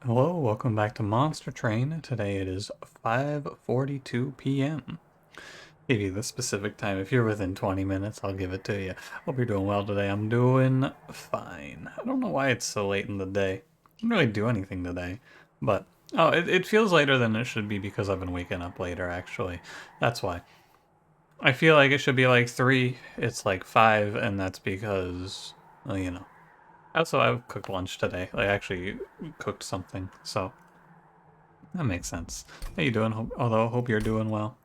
Hello, welcome back to Monster Train. Today it is 5:42 p.m. Give you the specific time. If you're within 20 minutes, I'll give it to you. Hope you're doing well today. I'm doing fine. I don't know why it's so late in the day. I didn't really do anything today. But, it feels later than it should be because I've been waking up later, actually. That's why. I feel like it should be like 3. It's like 5, and that's because, well. Also, I've cooked lunch today. I actually cooked something, so that makes sense. How you doing? Hope you're doing well.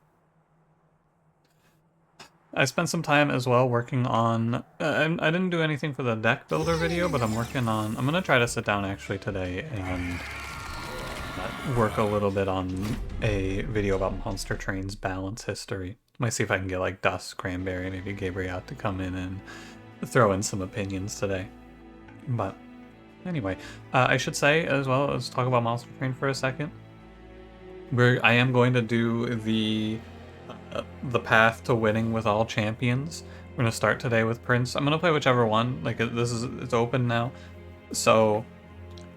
I spent some time as well working on... I didn't do anything for the deck builder video, but I'm working on... I'm going to try to sit down actually today and work a little bit on a video about Monster Train's balance history. Might see if I can get like Dust, Cranberry, maybe Gabriel to come in and throw in some opinions today. But anyway, I should say as well, let's talk about Monster Train for a second. I am going to do the path to winning with all champions. We're gonna start today with Prince. I'm gonna play whichever one. Like it's open now, so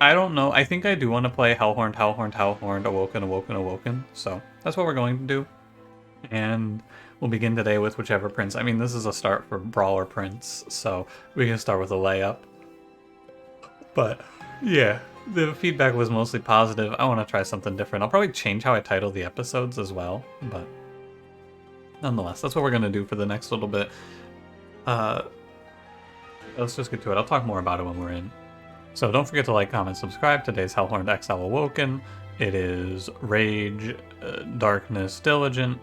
I don't know. I think I do want to play hellhorned, awoken, awoken. So that's what we're going to do, and we'll begin today with whichever Prince. I mean, this is a start for Brawler Prince, so we can start with a layup. But yeah, the feedback was mostly positive. I want to try something different. I'll probably change how I title the episodes as well, but nonetheless, that's what we're going to do for the next little bit. Let's just get to it. I'll talk more about it when we're in. So don't forget to like, comment, subscribe. Today's Hellhorned XL Awoken. It is Rage, Darkness, Diligent,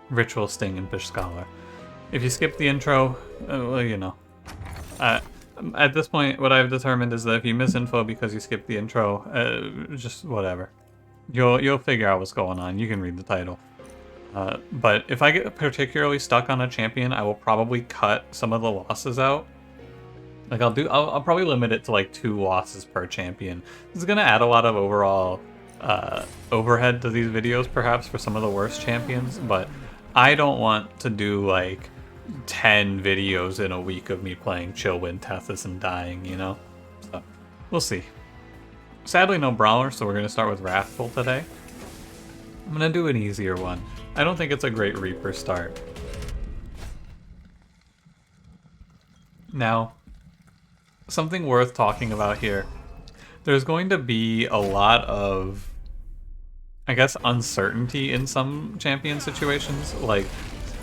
Ritual, Sting, and Fish Scholar. If you skip the intro, well, you know. At this point, what I've determined is that if you miss info because you skipped the intro, just whatever. You'll figure out what's going on. You can read the title. But if I get particularly stuck on a champion, I will probably cut some of the losses out. Like I'll probably limit it to like 2 losses per champion. This is gonna add a lot of overall overhead to these videos, perhaps for some of the worst champions. But I don't want to do like 10 videos in a week of me playing Chillwind, Tethys, and dying, you know? So, we'll see. Sadly, no Brawler, so we're going to start with Wrathful today. I'm going to do an easier one. I don't think it's a great Reaper start. Now, something worth talking about here. There's going to be a lot of, I guess, uncertainty in some champion situations. Like,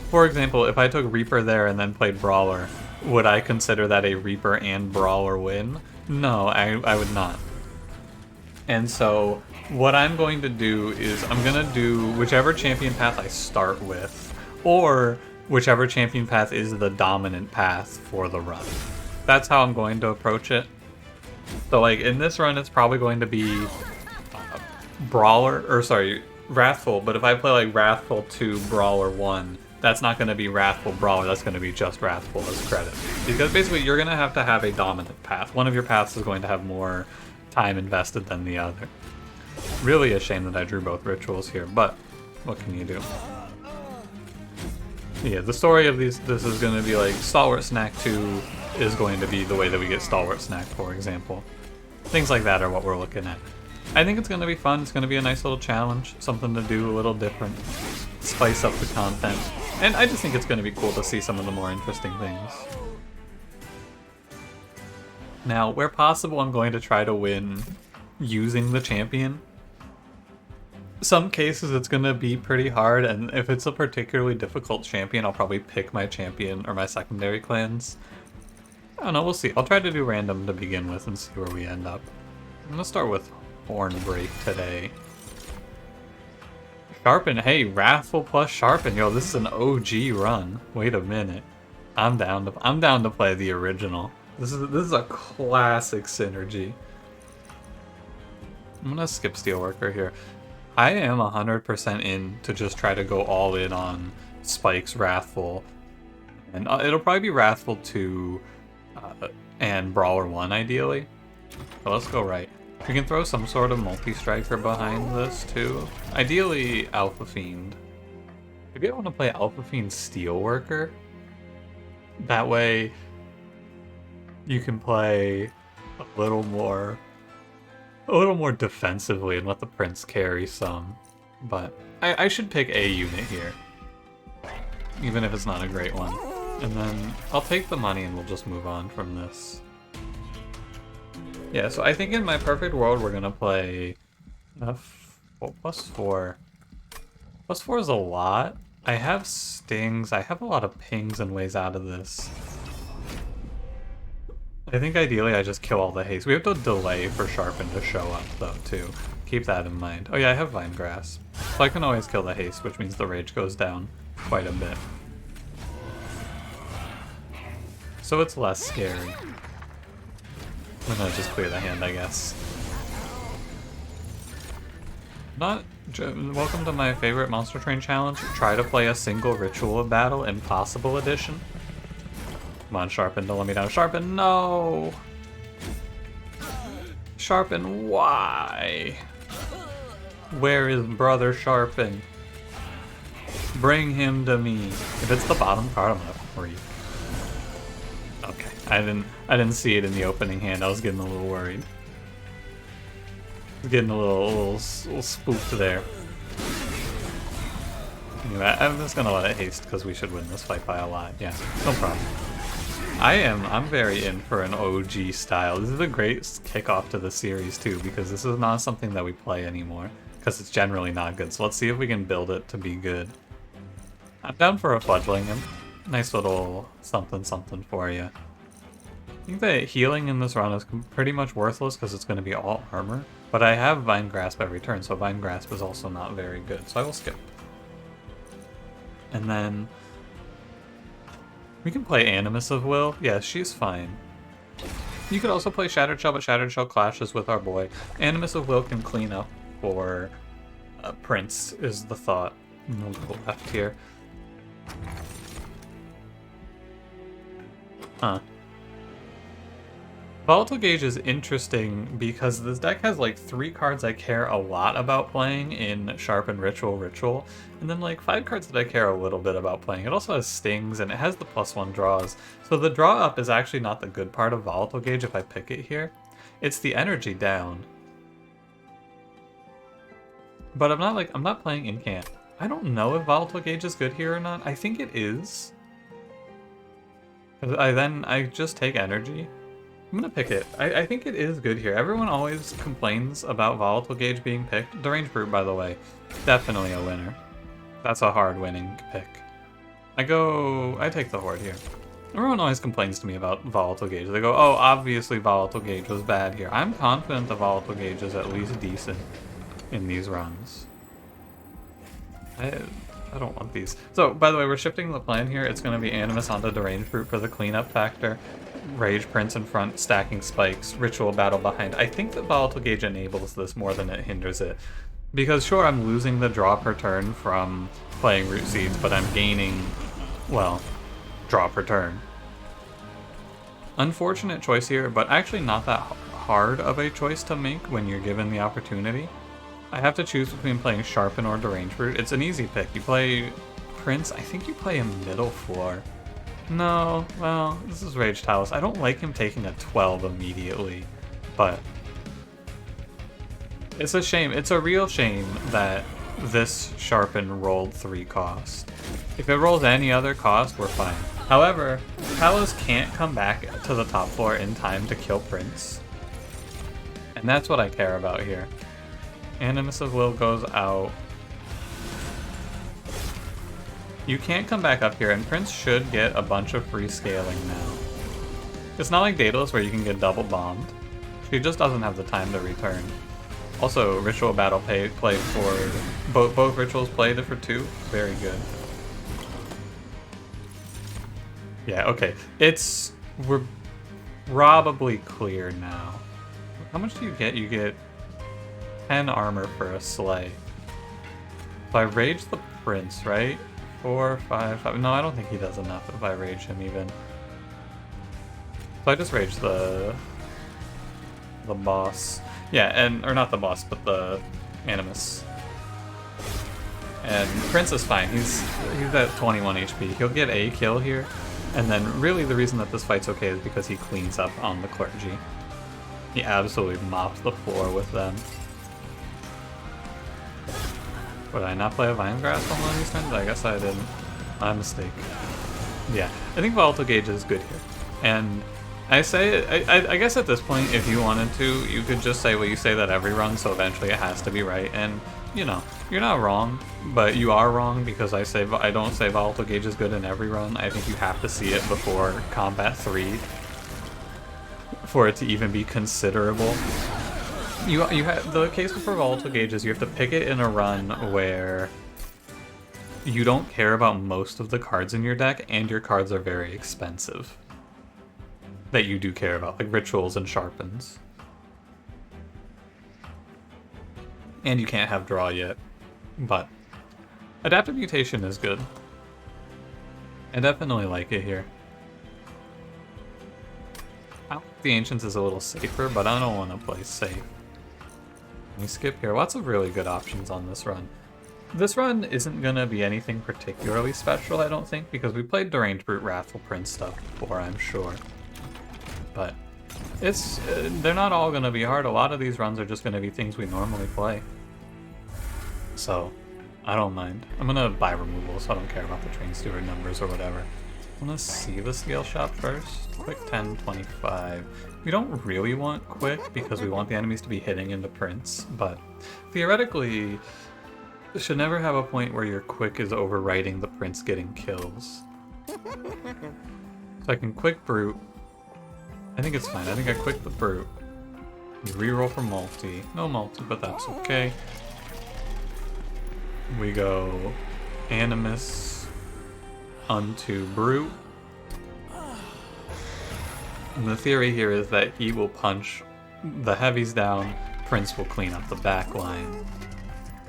for example, if I took Reaper there and then played Brawler, would I consider that a Reaper and Brawler win? No, I would not. And so what I'm going to do is I'm going to do whichever champion path I start with, or whichever champion path is the dominant path for the run. That's how I'm going to approach it. So like in this run, it's probably going to be Wrathful, but if I play like Wrathful 2, Brawler 1, that's not going to be Wrathful Brawler, that's going to be just Wrathful as credit. Because basically you're going to have a dominant path. One of your paths is going to have more time invested than the other. Really a shame that I drew both rituals here, but what can you do? Yeah, the story of this is going to be like Stalwart Snack 2 is going to be the way that we get Stalwart Snack, for example. Things like that are what we're looking at. I think it's going to be fun. It's going to be a nice little challenge, something to do a little different, spice up the content. And I just think it's going to be cool to see some of the more interesting things. Now, where possible, I'm going to try to win using the champion. Some cases it's going to be pretty hard, and if it's a particularly difficult champion, I'll probably pick my champion or my secondary clans. I don't know, we'll see. I'll try to do random to begin with and see where we end up. I'm going to start with Horn Break today. Sharpen, hey, Wrathful plus Sharpen. Yo, this is an OG run. Wait a minute. I'm down to play the original. This is a classic synergy. I'm gonna skip Steelworker here. I am 100% in to just try to go all in on Spike's Wrathful. And it'll probably be Wrathful 2 and Brawler 1 ideally. But let's go right. We can throw some sort of multi-striker behind this too. Ideally Alpha Fiend. Maybe I want to play Alpha Fiend Steelworker. That way you can play a little more a little more defensively and let the Prince carry some. But I should pick a unit here, even if it's not a great one. And then I'll take the money and we'll just move on from this. Yeah, so I think in my perfect world we're gonna play +4. +4 is a lot. I have stings, I have a lot of pings and ways out of this. I think ideally I just kill all the haste. We have to delay for Sharpen to show up though too. Keep that in mind. Oh yeah, I have Vine Grasp. So I can always kill the haste, which means the rage goes down quite a bit. So it's less scary. I'm gonna just clear the hand, I guess. Welcome to my favorite Monster Train challenge. Try to play a single Ritual of Battle, Impossible Edition. Come on, Sharpen, don't let me down. Sharpen, no! Sharpen, why? Where is Brother Sharpen? Bring him to me. If it's the bottom card, I'm gonna freak. Okay, I didn't see it in the opening hand. I was getting a little worried. Getting a little spooked there. Anyway, I'm just gonna let it haste because we should win this fight by a lot. Yeah, no problem. I'm very in for an OG style. This is a great kickoff to the series too, because this is not something that we play anymore, because it's generally not good. So let's see if we can build it to be good. I'm down for a fledgling. Nice little something something for you. I think that healing in this run is pretty much worthless because it's going to be all armor. But I have Vine Grasp every turn, so Vine Grasp is also not very good. So I will skip. And then we can play Animus of Will. Yeah, she's fine. You could also play Shattered Shell, but Shattered Shell clashes with our boy. Animus of Will can clean up for Prince, is the thought. We'll go left here. Huh. Volatile Gauge is interesting because this deck has like 3 cards I care a lot about playing in Sharpen Ritual, and then like 5 cards that I care a little bit about playing. It also has stings and it has the +1 draws. So the draw up is actually not the good part of Volatile Gauge if I pick it here. It's the energy down. But I'm not playing Incant. I don't know if Volatile Gauge is good here or not. I think it is. I just take energy. I'm gonna pick it. I think it is good here. Everyone always complains about Volatile Gauge being picked. Deranged Brute, by the way, definitely a winner. That's a hard winning pick. I take the Horde here. Everyone always complains to me about Volatile Gauge. They go, oh, obviously Volatile Gauge was bad here. I'm confident the Volatile Gauge is at least decent in these runs. I don't want these. So, by the way, we're shifting the plan here. It's going to be Animus onto Deranged Brute for the cleanup factor. Rage Prince in front, stacking spikes, Ritual Battle behind. I think that Volatile Gauge enables this more than it hinders it. Because sure, I'm losing the draw per turn from playing Root Seeds, but I'm gaining, well, draw per turn. Unfortunate choice here, but actually not that hard of a choice to make when you're given the opportunity. I have to choose between playing Sharpen or Deranged Brute. It's an easy pick. You play Prince, I think you play a middle floor. No, well, this is Rage Talus. I don't like him taking a 12 immediately, but it's a shame. It's a real shame that this Sharpen rolled 3 cost. If it rolls any other cost, we're fine. However, Talus can't come back to the top floor in time to kill Prince. And that's what I care about here. Animus of Will goes out. You can't come back up here, and Prince should get a bunch of free scaling now. It's not like Daedalus where you can get double bombed. She just doesn't have the time to return. Also, Ritual Battle played for... Both rituals played for 2. Very good. Yeah, okay. We're probably clear now. How much do you get? You get 10 armor for a Slay. So I rage the Prince, right? 4, 5, 5. No, I don't think he does enough if I rage him even. So I just rage the boss. Yeah, or not the boss, but the Animus. And Prince is fine. He's at 21 HP. He'll get a kill here. And then really the reason that this fight's okay is because he cleans up on the clergy. He absolutely mops the floor with them. Would I not play a Vine Grass on one of these turns? I guess I didn't. My mistake. Yeah, I think Volatile Gauge is good here. And I guess at this point, if you wanted to, you could just say what you say that every run, so eventually it has to be right. And, you know, you're not wrong, but you are wrong because I don't say Volatile Gauge is good in every run. I think you have to see it before Combat 3 for it to even be considerable. You have the case for Volatile Gauge is you have to pick it in a run where you don't care about most of the cards in your deck, and your cards are very expensive. That you do care about, like Rituals and Sharpens. And you can't have Draw yet, but Adaptive Mutation is good. I definitely like it here. I think the Ancients is a little safer, but I don't want to play safe. We skip here. Lots of really good options on this run. This run isn't going to be anything particularly special, I don't think, because we played Deranged Brute Wrathful Prince stuff before, I'm sure. But they're not all going to be hard. A lot of these runs are just going to be things we normally play. So, I don't mind. I'm going to buy removal, so I don't care about the Train Steward numbers or whatever. I'm going to see the Scale Shot first. Quick 10, 25. We don't really want Quick because we want the enemies to be hitting into Prince, but theoretically, it should never have a point where your Quick is overwriting the Prince getting kills. So I can Quick Brute. I think it's fine. I think I Quick the Brute. We reroll for multi. No multi, but that's okay. We go Animus onto Brute. And the theory here is that he will punch the heavies down, Prince will clean up the back line.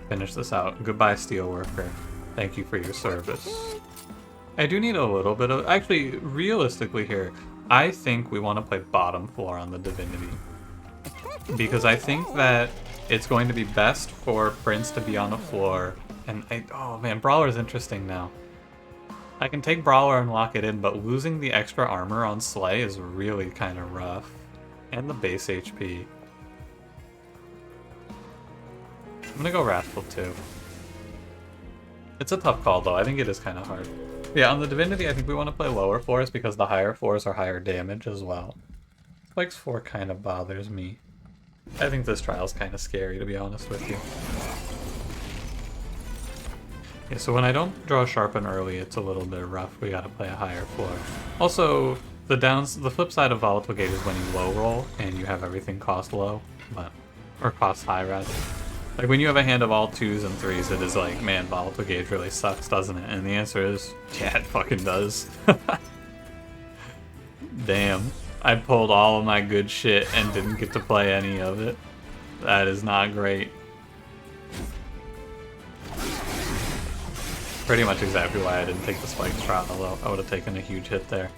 Finish this out. Goodbye, Steelworker. Thank you for your service. I do need a little bit of... Actually, realistically here, I think we want to play bottom floor on the Divinity. Because I think that it's going to be best for Prince to be on the floor. And oh man, Brawler's interesting now. I can take Brawler and lock it in, but losing the extra armor on Slay is really kind of rough. And the base HP. I'm gonna go Wrathful too. It's a tough call though, I think it is kind of hard. Yeah, on the Divinity I think we want to play lower floors because the higher floors are higher damage as well. Spikes 4 kind of bothers me. I think this trial's kind of scary, to be honest with you. Okay, so when I don't draw Sharpen early, it's a little bit rough. We gotta play a higher floor. Also, the flip side of Volatile Gauge is when you low roll and you have everything cost low, or cost high rather. Like when you have a hand of all 2s and 3s, it is like, man, Volatile Gauge really sucks, doesn't it? And the answer is, yeah, it fucking does. Damn. I pulled all of my good shit and didn't get to play any of it. That is not great. Pretty much exactly why I didn't take the Spikes trial, although I would have taken a huge hit there.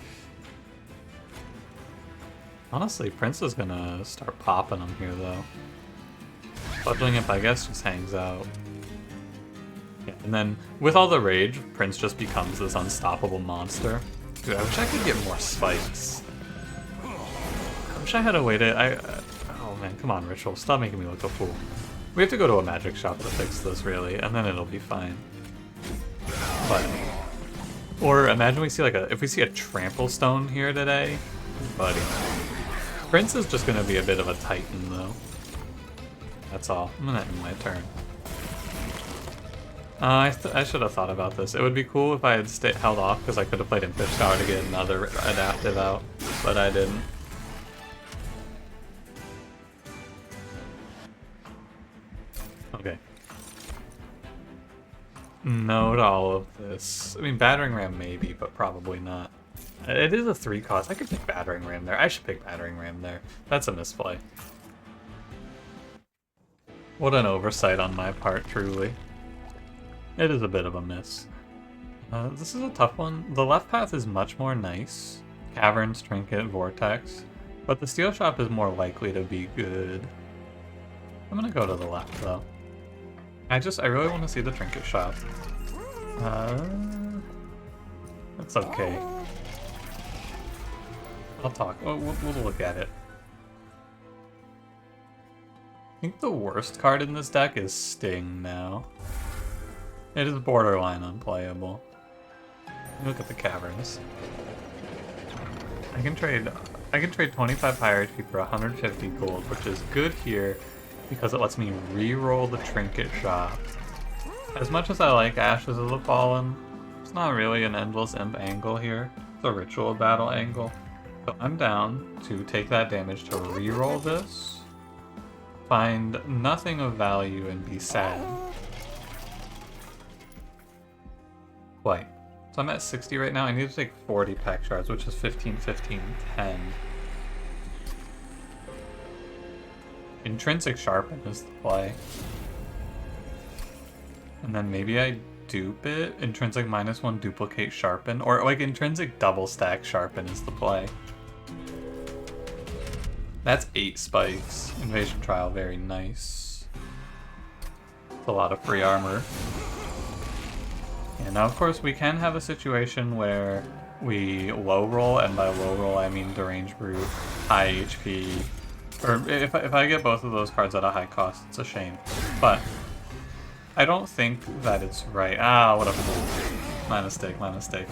Honestly, Prince is gonna start popping them here, though. Fledgling Imp, I guess, just hangs out. Yeah, and then, with all the rage, Prince just becomes this unstoppable monster. Dude, I wish I could get more spikes. I wish I had a way to... oh man, come on, Ritual, stop making me look a fool. We have to go to a magic shop to fix this, really, and then it'll be fine. But, or imagine we see like if we see a Trample Stone here today, buddy. Prince is just gonna be a bit of a titan though. That's all. I'm gonna end my turn. I should have thought about this. It would be cool if I had held off because I could have played in Fish Tower to get another adaptive out, but I didn't. Okay. No to all of this. I mean, Battering Ram maybe, but probably not. It is a 3 cost. I could pick Battering Ram there. I should pick Battering Ram there. That's a misplay. What an oversight on my part, truly. It is a bit of a miss. This is a tough one. The left path is much more nice. Caverns, Trinket, Vortex. But the Steel Shop is more likely to be good. I'm gonna go to the left, though. I really want to see the Trinket Shop. That's okay. I'll talk. We'll look at it. think the worst card in this deck is Sting now. It is borderline unplayable. Look at the caverns. I can trade 25 higher HP for 150 gold, which is good here because it lets me re-roll the trinket shop. As much as I like Ashes of the Fallen, it's not really an endless imp angle here. It's a ritual battle angle. So I'm down to take that damage to re-roll this, find nothing of value, and be sad. Quite. So I'm at 60 right now. I need to take 40 pack shards, which is 15, 15, 10. Intrinsic Sharpen is the play. And then maybe I dupe it. Intrinsic -1 duplicate Sharpen. Or like Intrinsic double stack Sharpen is the play. That's 8 spikes. Invasion Trial, very nice. It's a lot of free armor. And now of course we can have a situation where we low roll, and by low roll I mean Deranged Brute, high HP. Or if I get both of those cards at a high cost, it's a shame. But I don't think that it's right. Ah, what a fool. My mistake, my mistake.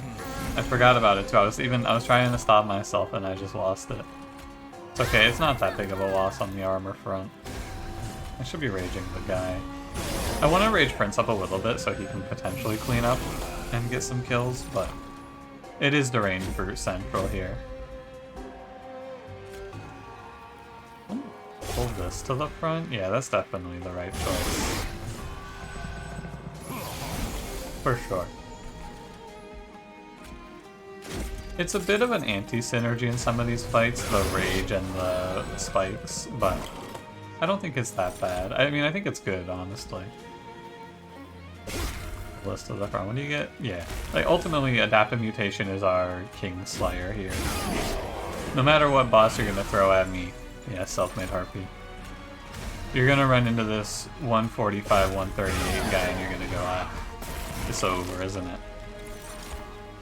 I forgot about it too. I was trying to stop myself and I just lost it. It's okay, it's not that big of a loss on the armor front. I should be raging the guy. I want to rage Prince up a little bit so he can potentially clean up and get some kills, but it is Deranged Brute Central here. Pull this to the front? Yeah, that's definitely the right choice. For sure. It's a bit of an anti-synergy in some of these fights, the rage and the spikes, but I don't think it's that bad. I mean, I think it's good, honestly. List of the front. What do you get? Yeah. Like, ultimately, Adaptive Mutation is our King Slayer here. No matter what boss you're gonna throw at me, yeah, Self-Made Harpy, you're gonna run into this 145, 138 guy and you're gonna go, ah, it's over, isn't it?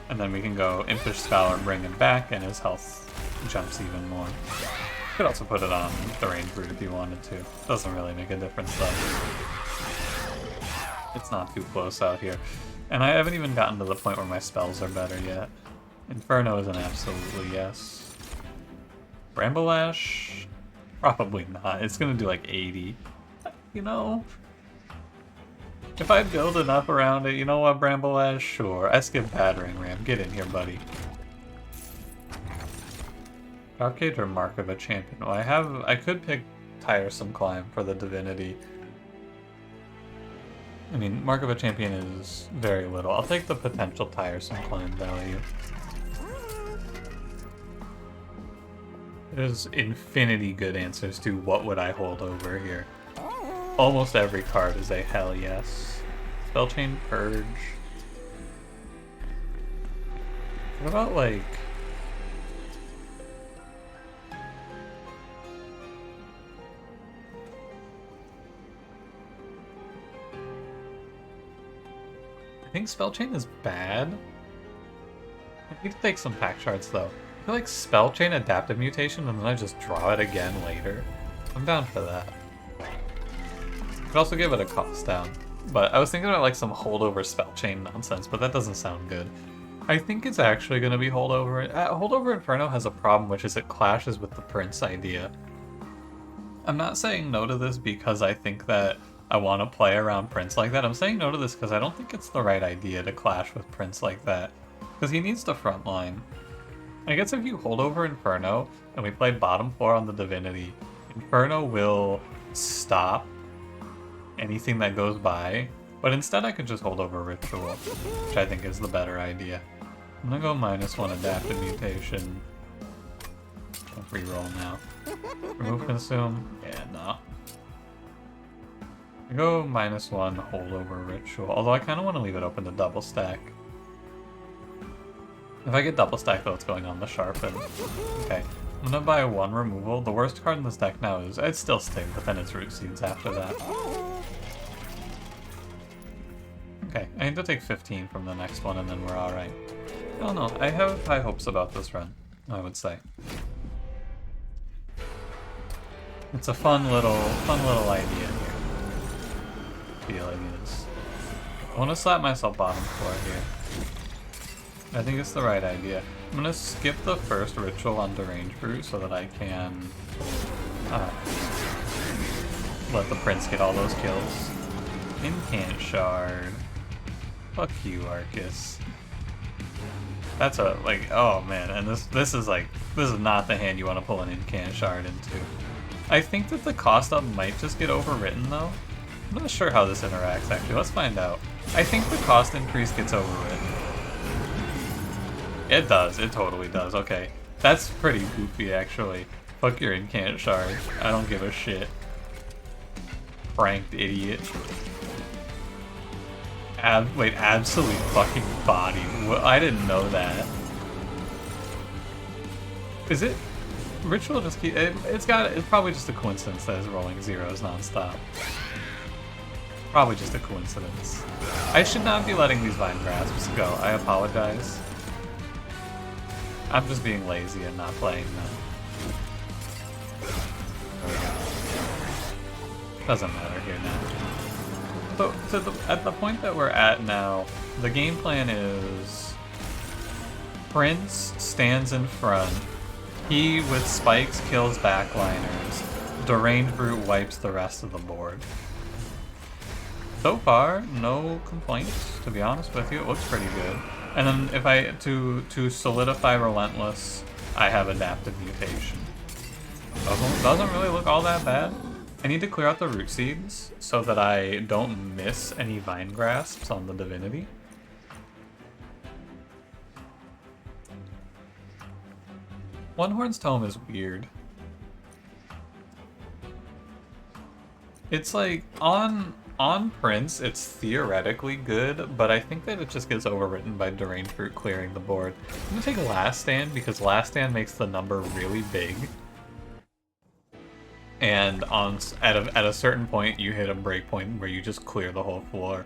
And then we can go Impish Scholar, bring him back, and his health jumps even more. You could also put it on Deranged Brute if you wanted to. Doesn't really make a difference though. It's not too close out here. And I haven't even gotten to the point where my spells are better yet. Inferno is an absolutely yes. Bramble-Lash? Probably not. It's gonna do like 80. You know? If I build enough around it, you know what, Bramble-Lash? Sure. I skip Battering Ram. Get in here, buddy. Dropcage or Mark of a Champion? Well, I could pick Tiresome Climb for the Divinity. I mean, Mark of a Champion is very little. I'll take the potential Tiresome Climb value. There's infinity good answers to what would I hold over here. Almost every card is a hell yes. Spellchain Purge. What about like... I think Spellchain is bad. I need to take some pack shards though. I feel like Spellchain Adaptive Mutation and then I just draw it again later. I'm down for that. Could also give it a cost down. But I was thinking about like some holdover Spellchain nonsense, but that doesn't sound good. I think it's actually going to be holdover. Holdover Inferno has a problem, which is it clashes with the Prince idea. I'm not saying no to this because I think that I want to play around Prince like that. I'm saying no to this because I don't think it's the right idea to clash with Prince like that. Because he needs the front line. I guess if you hold over Inferno and we play bottom floor on the Divinity, Inferno will stop anything that goes by, but instead I could just hold over Ritual, which I think is the better idea. I'm gonna go -1 Adaptive Mutation. Can't reroll now. Remove Consume? Yeah, no. I go -1 hold over Ritual, although I kind of want to leave it open to double stack. If I get double stack though, it's going on the Sharpen. Okay, I'm gonna buy 1 removal. The worst card in this deck now is, it's still Sting, but then it's Root Seeds after that. Okay, I need to take 15 from the next one and then we're alright. I don't know, I have high hopes about this run, I would say. It's a fun little idea here. Feeling is. I want to slap myself bottom floor here. I think it's the right idea. I'm gonna skip the first ritual on Deranged Brute so that I can let the prince get all those kills. Incant Shard. Fuck you, Arcus. That's a, like, oh man, and this is not the hand you want to pull an Incant Shard into. I think that the cost up might just get overwritten though. I'm not sure how this interacts actually, let's find out. I think the cost increase gets overwritten. It does, it totally does, okay. That's pretty goofy actually. Fuck your Incant Shard, I don't give a shit. Pranked idiot. Wait, absolute fucking body. I didn't know that. Is it? Ritual just keep. It's probably just a coincidence that it's rolling zeros nonstop. Probably just a coincidence. I should not be letting these Vine Grasps go. I apologize. I'm just being lazy and not playing them. Doesn't matter here now. So at the point that we're at now, the game plan is Prince stands in front. He, with spikes, kills backliners. Deranged Brute wipes the rest of the board. So far, no complaints, to be honest with you. It looks pretty good. And then if to solidify Relentless, I have Adaptive Mutation. Doesn't really look all that bad. I need to clear out the root seeds so that I don't miss any Vine Grasps on the Divinity. One-Horn's Tome is weird. It's like, on Prince, it's theoretically good, but I think that it just gets overwritten by Deranged Brute clearing the board. I'm gonna take Last Stand, because Last Stand makes the number really big. And at a certain point, you hit a breakpoint where you just clear the whole floor.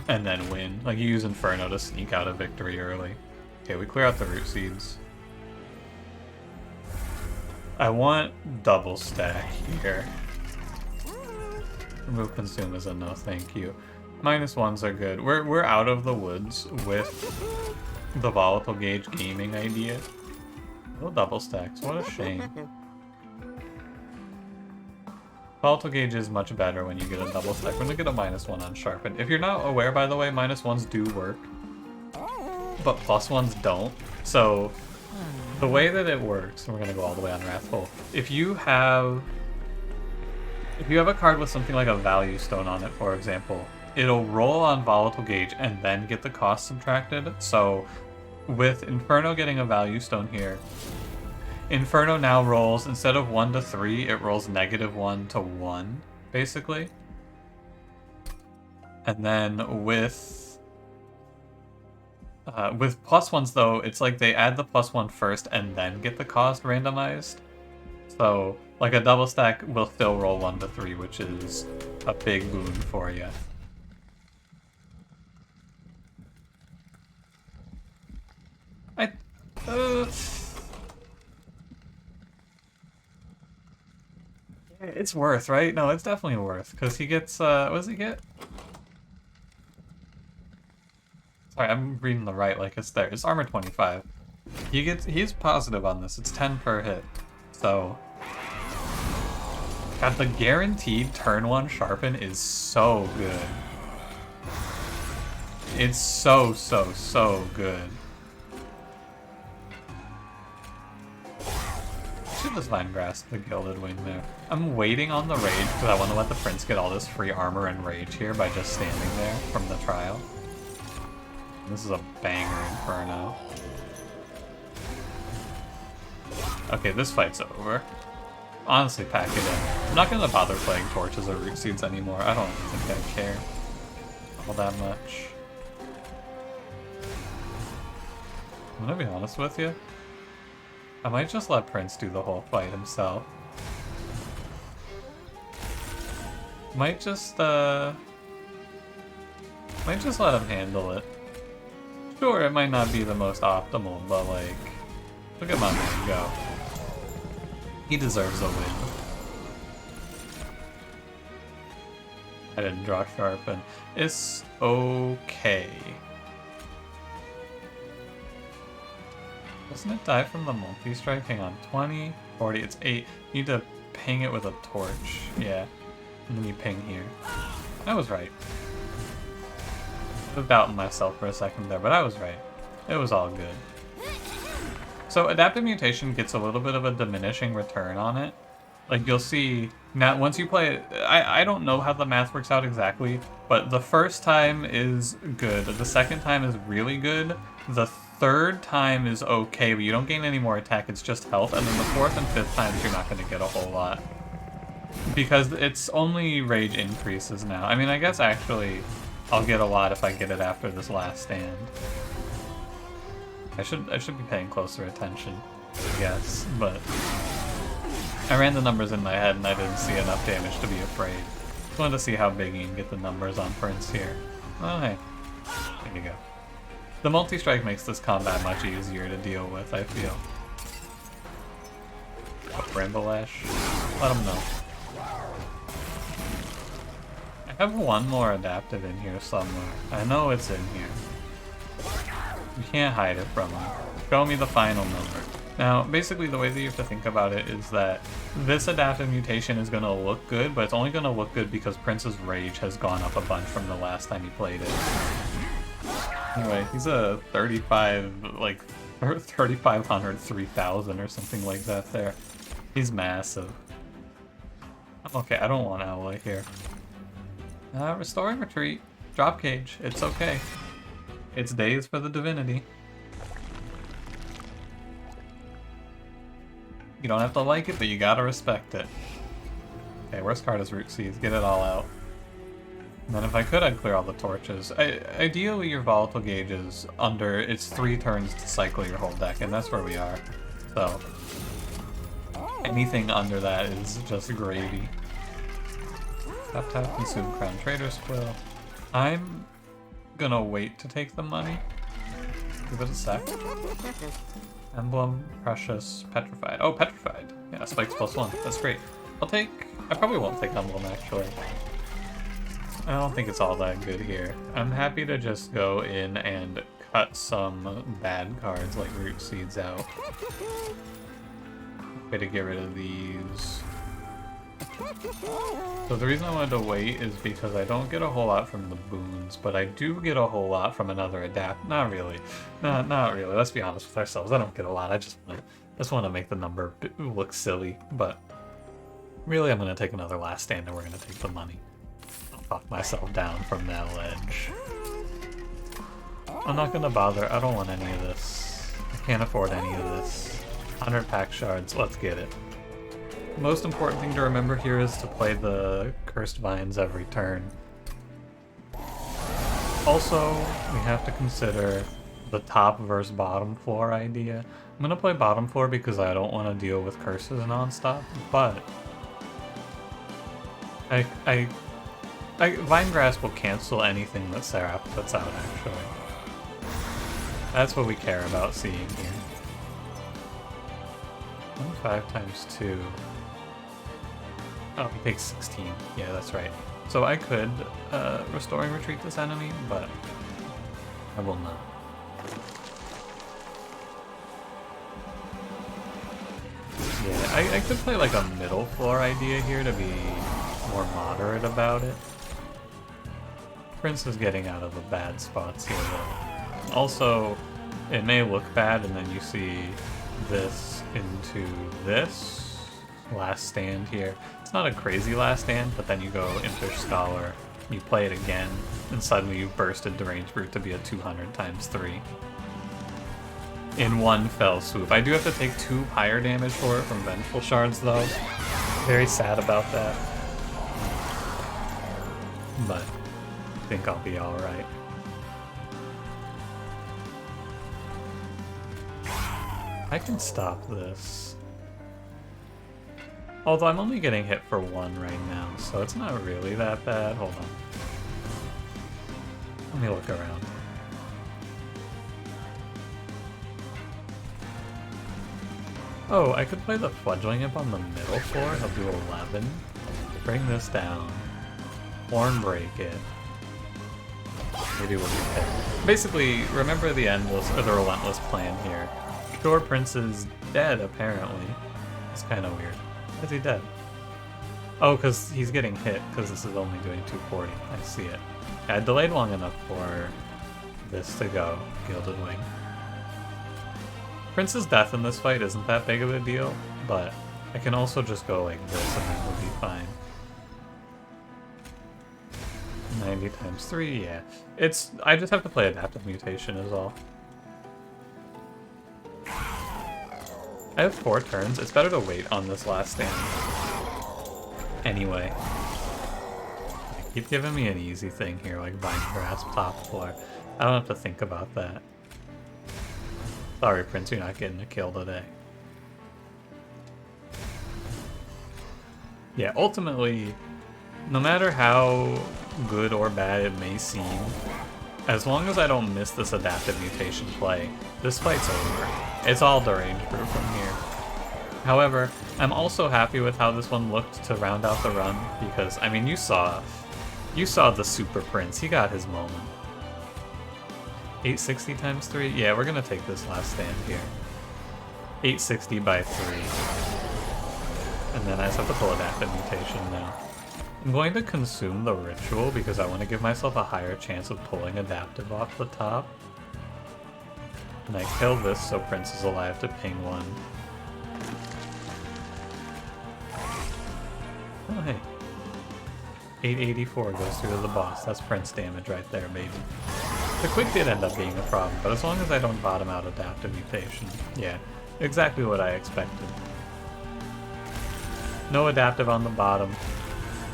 And then win. Like, you use Inferno to sneak out a victory early. Okay, we clear out the root seeds. I want double stack here. Remove consume is a no thank you. -1s are good. We're out of the woods with the volatile gauge gaming idea. No double stacks, what a shame. Volatile gauge is much better when you get a double stack. We're gonna get a -1 on sharpen. If you're not aware, by the way, -1s do work, but +1s don't. So the way that it works, and we're gonna go all the way on Wrathful. If you have a card with something like a value stone on it, for example, it'll roll on volatile gauge and then get the cost subtracted. So with Inferno getting a value stone here, Inferno now rolls, instead of 1 to 3, it rolls -1 to 1, basically. And then with +1s though, it's like they add the +1 first and then get the cost randomized. So like a double stack will still roll 1 to 3, which is a big boon for you. It's worth, right? No, it's definitely worth, because he gets, what does he get? Sorry, I'm reading the right like it's there. It's armor 25. He's positive on this. It's 10 per hit. So, God, the guaranteed turn 1 sharpen is so good. It's so good. Should just Vine Grasp the Gilded Wing there. I'm waiting on the rage because I want to let the prince get all this free armor and rage here by just standing there from the trial. This is a banger Inferno. Okay, this fight's over. Honestly, pack it in. I'm not going to bother playing torches or root seeds anymore. I don't think I care all that much. I'm going to be honest with you. I might just let Prince do the whole fight himself. Might just let him handle it. Sure, it might not be the most optimal, but like, look at my man go. He deserves a win. I didn't draw sharpen. It's okay. Doesn't it die from the multi-strike? Hang on, 20, 40, it's 8. You need to ping it with a torch. Yeah. And then you ping here. I was right. I was doubting myself for a second there, but I was right. It was all good. So adaptive mutation gets a little bit of a diminishing return on it. Like, you'll see, now once you play it, I don't know how the math works out exactly, but the first time is good, the second time is really good, the third time is okay, but you don't gain any more attack, it's just health, and then the fourth and fifth times you're not going to get a whole lot. Because it's only rage increases now. I mean, I guess actually I'll get a lot if I get it after this last stand. I should be paying closer attention, I guess, but I ran the numbers in my head and I didn't see enough damage to be afraid. Just wanted to see how big you can get the numbers on Prince here. Oh hey, there you go. The multi-strike makes this combat much easier to deal with, I feel. Oh, Rainbow Lash? Let him know. I have one more adaptive in here somewhere. I know it's in here. You can't hide it from me. Show me the final number. Now, basically the way that you have to think about it is that this adaptive mutation is going to look good, but it's only going to look good because Prince's rage has gone up a bunch from the last time he played it. Anyway, he's a 35, like, 3,500, 3,000 or something like that there. He's massive. Okay, I don't want Owlite here. Restore and retreat. Drop cage. It's okay. It's days for the Divinity. You don't have to like it, but you gotta respect it. Okay, worst card is Root Seeds. Get it all out. And then if I could, I'd clear all the torches. Ideally, your volatile gauge is under... It's 3 turns to cycle your whole deck, and that's where we are. So, anything under that is just gravy. Tap, consume Crown Trader's Quill. I'm gonna wait to take the money. Give it a sec. Emblem, Precious, Petrified. Oh, Petrified. Yeah, Spikes +1. That's great. I probably won't take Emblem, actually. I don't think it's all that good here. I'm happy to just go in and cut some bad cards like Root Seeds out. Okay, to get rid of these. So the reason I wanted to wait is because I don't get a whole lot from the boons, but I do get a whole lot from another adapt. Not really. Not really. Let's be honest with ourselves. I don't get a lot. I just want to make the number look silly. But really, I'm going to take another last stand and we're going to take the money. I'll talk myself down from that ledge. I'm not going to bother. I don't want any of this. I can't afford any of this. 100 pack shards. Let's get it. The most important thing to remember here is to play the Cursed Vines every turn. Also, we have to consider the top versus bottom floor idea. I'm gonna play bottom floor because I don't want to deal with curses nonstop, but Vine Grasp will cancel anything that Seraph puts out, actually. That's what we care about seeing here. 5 times 2. Oh, he takes 16. Yeah, that's right. So I could restore and retreat this enemy, but I will not. Yeah, I could play like a middle floor idea here to be more moderate about it. Prince is getting out of the bad spots here, though. Also, it may look bad, and then you see this into this. Last stand here. It's not a crazy last stand, but then you go Impish Scholar, you play it again, and suddenly you've bursted Deranged Brute to be a 200 times 3. In one fell swoop. I do have to take 2 higher damage for it from Vengeful Shards, though. Very sad about that. But I think I'll be alright. I can stop this. Although I'm only getting hit for 1 right now, so it's not really that bad. Hold on. Let me look around. Oh, I could play the Fledgling Imp on the middle floor. He'll do 11. Bring this down. horn break it, maybe we'll be hit. Basically, remember the endless or the relentless plan here. Sure, Prince is dead apparently. It's kind of weird. Why is he dead? Oh, because he's getting hit, because this is only doing 240. I see it. I delayed long enough for this to go. Gilded Wing. Prince's death in this fight isn't that big of a deal, but I can also just go like this and then we'll be fine. 90 times 3, yeah. I just have to play Adaptive Mutation is all. I have 4 turns. It's better to wait on this last stand. Anyway. Keep giving me an easy thing here, like Vine Grasp top floor. I don't have to think about that. Sorry, Prince, you're not getting a kill today. Yeah, ultimately, no matter how good or bad it may seem, as long as I don't miss this Adaptive Mutation play, this fight's over. It's all deranged brew from here. However, I'm also happy with how this one looked to round out the run, because, I mean, you saw the Super Prince. He got his moment. 860 times 3? Yeah, we're gonna take this last stand here. 860 by 3. And then I just have to pull Adaptive Mutation now. I'm going to consume the Ritual because I want to give myself a higher chance of pulling Adaptive off the top. And I kill this so Prince is alive to ping one. Oh, hey. 884 goes through to the boss. That's Prince damage right there, baby. The quick did end up being a problem, but as long as I don't bottom out Adaptive Mutation, yeah, exactly what I expected. No adaptive on the bottom.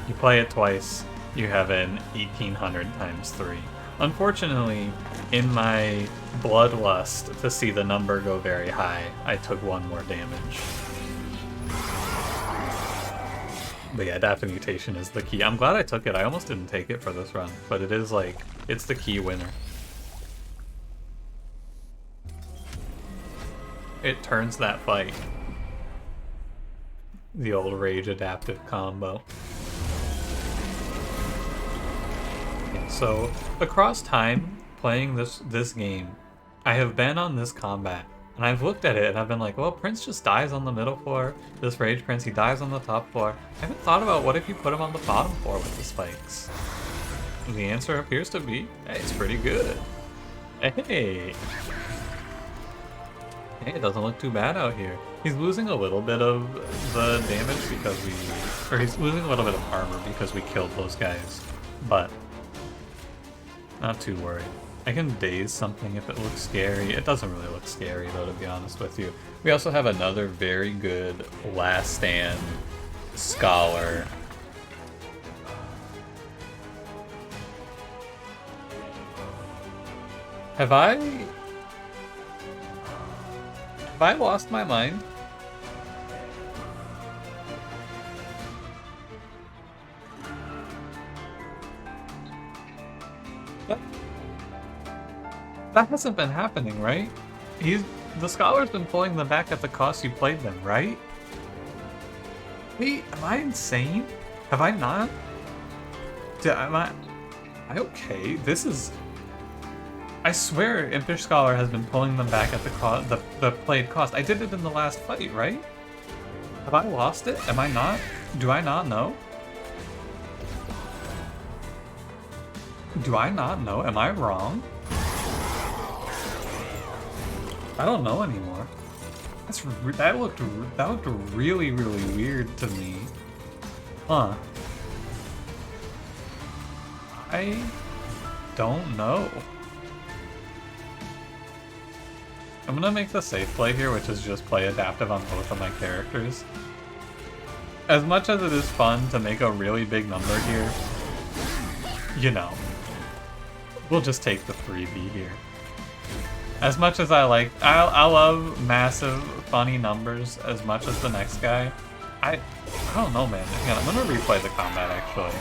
You play it twice, you have an 1800 times 3. Unfortunately, in my bloodlust to see the number go very high, I took 1 more damage. But yeah, Adaptive Mutation is the key. I'm glad I took it. I almost didn't take it for this run, but it is like, it's the key winner. It turns that fight. The old Rage Adaptive combo. Yeah, so, across time, playing this game, I have been on this combat, and I've looked at it and I've been like, well, Prince just dies on the middle floor. This Rage Prince, he dies on the top floor. I haven't thought about what if you put him on the bottom floor with the spikes. And the answer appears to be, hey, it's pretty good. Hey! Hey, it doesn't look too bad out here. He's losing a little bit of the damage because he's losing a little bit of armor because we killed those guys, but not too worried. I can daze something if it looks scary. It doesn't really look scary though, to be honest with you. We also have another very good last stand scholar. Have I lost my mind? That hasn't been happening, right? The scholar's been pulling them back at the cost you played them, right? Wait, am I insane? Have I not? Am I okay? This is... I swear Impish Scholar has been pulling them back at the played cost. I did it in the last fight, right? Have I lost it? Am I not? Do I not know? Do I not know? Am I wrong? I don't know anymore. That looked really, really weird to me. Huh. I don't know. I'm gonna make the safe play here, which is just play adaptive on both of my characters. As much as it is fun to make a really big number here, you know, we'll just take the freebie here. As much as I love massive, funny numbers as much as the next guy, I don't know, man. Hang on, I'm gonna replay the combat actually.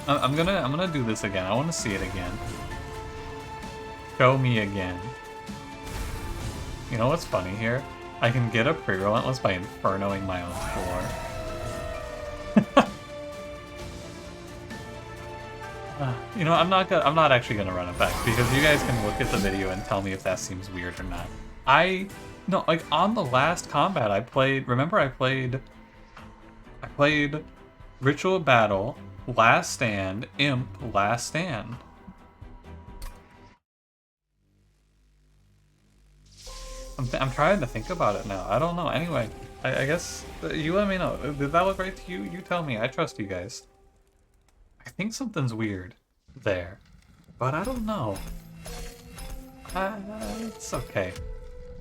I'm gonna do this again. I want to see it again. Show me again. You know what's funny here? I can get a pre-relentless by infernoing my own floor. You know, I'm not actually gonna run it back because you guys can look at the video and tell me if that seems weird or not. No, like on the last combat I played, remember I played Ritual Battle, Last Stand, Imp, Last Stand. I'm trying to think about it now. I don't know. Anyway, I guess you let me know. Did that look right to you? You tell me. I trust you guys. I think something's weird there, but I don't know. It's okay.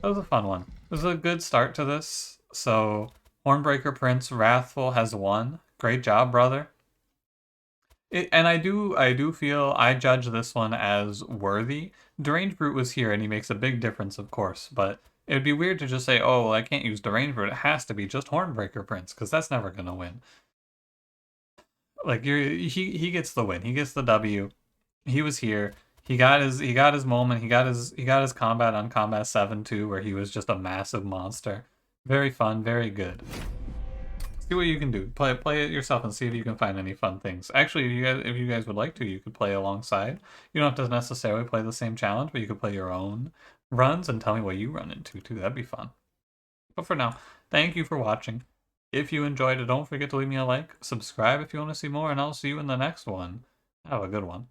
That was a fun one. It was a good start to this. So, Hornbreaker Prince Wrathful has won. Great job, brother. And I do feel I judge this one as worthy. Deranged Brute was here, and he makes a big difference, of course. But it would be weird to just say, "Oh, well, I can't use Deranged Brute. It has to be just Hornbreaker Prince," because that's never gonna win. Like he gets the win. He gets the W. He was here. He got his moment. He got his combat on Combat 7 too, where he was just a massive monster. Very fun, very good. See what you can do. Play it yourself and see if you can find any fun things. Actually, if you guys would like to, you could play alongside. You don't have to necessarily play the same challenge, but you could play your own runs and tell me what you run into too. That'd be fun. But for now, thank you for watching. If you enjoyed it, don't forget to leave me a like, subscribe if you want to see more, and I'll see you in the next one. Have a good one.